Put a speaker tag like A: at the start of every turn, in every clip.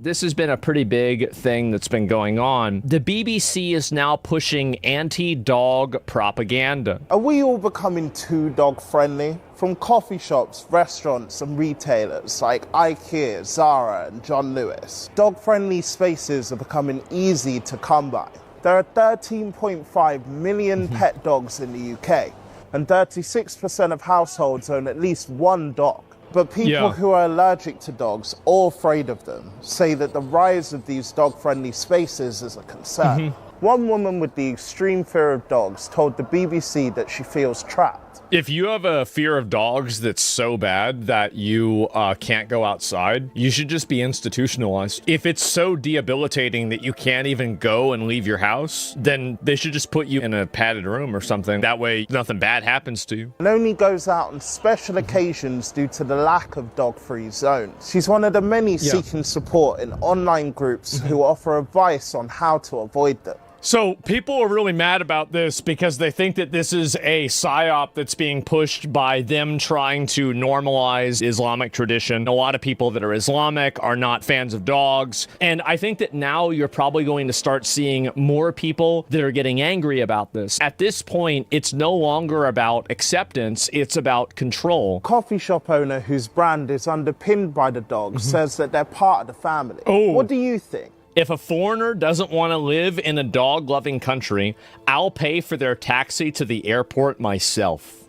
A: This has been a pretty big thing that's been going on. The BBC is now pushing anti-dog propaganda.
B: Are we all becoming too dog-friendly? From coffee shops, restaurants and retailers like IKEA, Zara and John Lewis, dog-friendly spaces are becoming easy to come by. There are 13.5 million pet dogs in the UK, and 36% of households own at least one dog. But people who are allergic to dogs or afraid of them say that the rise of these dog-friendly spaces is a concern. One woman with the extreme fear of dogs told the BBC that she feels trapped.
A: If you have a fear of dogs that's so bad that you can't go outside, you should just be institutionalized. If it's so debilitating that you can't even go and leave your house, then they should just put you in a padded room or something. That way nothing bad happens to you.
B: And only goes out on special occasions due to the lack of dog-free zones. She's one of the many seeking support in online groups who offer advice on how to avoid them.
A: So people are really mad about this because they think that this is a psyop that's being pushed by them trying to normalize Islamic tradition. A lot of people that are Islamic are not fans of dogs. And I think that now you're probably going to start seeing more people that are getting angry about this. At this point, it's no longer about acceptance, it's about control.
B: Coffee shop owner whose brand is underpinned by the dog says that they're part of the family. What do you think?
A: If a foreigner doesn't want to live in a dog-loving country, I'll pay for their taxi to the airport myself.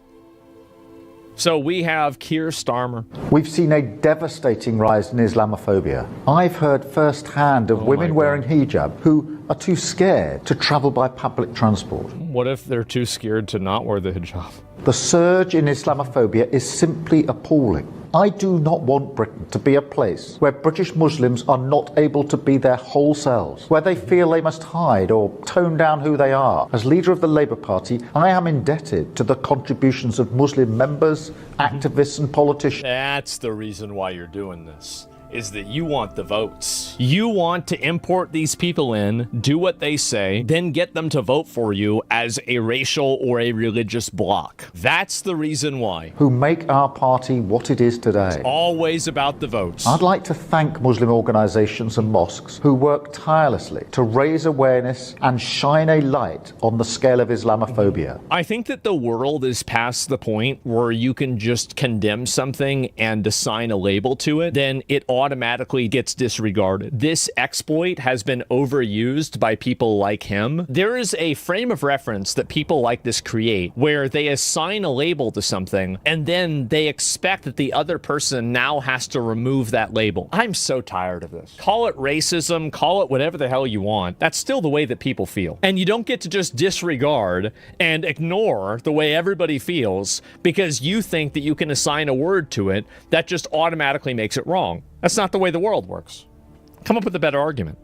A: So we have Keir Starmer.
C: We've seen a devastating rise in Islamophobia. I've heard firsthand of women wearing hijab who are too scared to travel by public transport.
A: What if they're too scared to not wear the hijab?
C: The surge in Islamophobia is simply appalling. I do not want Britain to be a place where British Muslims are not able to be their whole selves, where they feel they must hide or tone down who they are. As leader of the Labour Party, I am indebted to the contributions of Muslim members, activists and politicians.
A: That's the reason why you're doing this, is that you want the votes. You want to import these people in, do what they say, then get them to vote for you as a racial or a religious bloc. That's the reason why.
C: Who make our party what it is today.
A: It's always about the votes.
C: I'd like to thank Muslim organisations and mosques who work tirelessly to raise awareness and shine a light on the scale of Islamophobia.
A: I think that the world is past the point where you can just condemn something and assign a label to it, then it automatically gets disregarded. This exploit has been overused by people like him. There is a frame of reference that people like this create where they assign a label to something and then they expect that the other person now has to remove that label. I'm so tired of this. Call it racism, call it whatever the hell you want. That's still the way that people feel. And you don't get to just disregard and ignore the way everybody feels because you think that you can assign a word to it that just automatically makes it wrong. That's not the way the world works. Come up with a better argument.